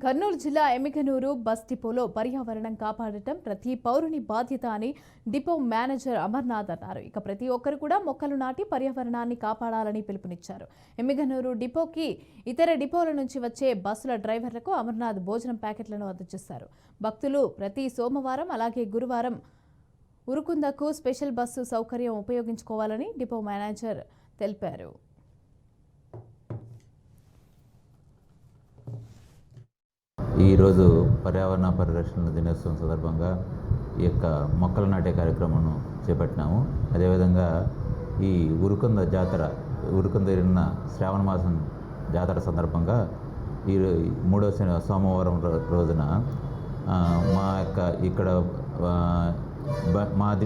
కర్నూలు జిల్లా ఎమ్మిగనూరు బస్ డిపోలో పర్యావరణం కాపాడటం ప్రతి పౌరుని బాధ్యత అని డిపో మేనేజర్ అమర్నాథ్ అన్నారు. ఇక ప్రతి ఒక్కరు కూడా మొక్కలు నాటి పర్యావరణాన్ని కాపాడాలని పిలుపునిచ్చారు. ఎమ్మిగనూరు డిపోకి ఇతర డిపోల నుంచి వచ్చే బస్సుల డ్రైవర్లకు అమర్నాథ్ భోజనం ప్యాకెట్లను అందజేశారు. భక్తులు ప్రతి సోమవారం అలాగే గురువారం ఉరుకుందకు స్పెషల్ బస్సు సౌకర్యం ఉపయోగించుకోవాలని డిపో మేనేజర్ తెలిపారు. ఈరోజు పర్యావరణ పరిరక్షణ దినోత్సవం సందర్భంగా ఈ యొక్క మొక్కలు నాటే కార్యక్రమం చేపట్టినాము. అదేవిధంగా ఈ ఉరుకుంద శ్రావణ మాసం జాతర సందర్భంగా ఈ 3వ సోమవారం రోజున ఇక్కడ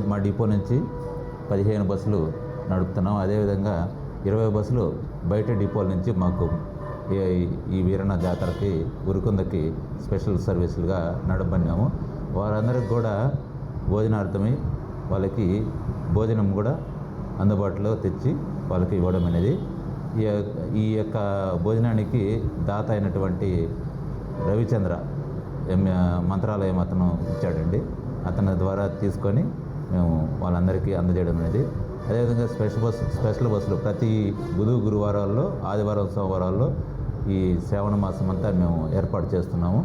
మా డిపో నుంచి 15 బస్సులు నడుపుతున్నాం. అదేవిధంగా 20 బస్సులు బయట డిపోల నుంచి మాకు ఈ వీరన్న జాతరకి ఉరుకుందకి స్పెషల్ సర్వీసులుగా నడపబడినాము. వారందరికి కూడా భోజనార్థమై వాళ్ళకి భోజనం కూడా అందుబాటులో తెచ్చి వాళ్ళకి ఇవ్వడం అనేది ఈ యొక్క భోజనానికి దాత అయినటువంటి రవిచంద్ర మంత్రాలయం అతను ఇచ్చాడండి. అతని ద్వారా తీసుకొని మేము వాళ్ళందరికీ అందజేయడం అనేది. అదేవిధంగా స్పెషల్ బస్సులు ప్రతి గురువారాల్లో, ఆదివారం, సోమవారాల్లో ఈ శ్రావణ మాసం అంతా మేము ఏర్పాటు చేస్తున్నాము.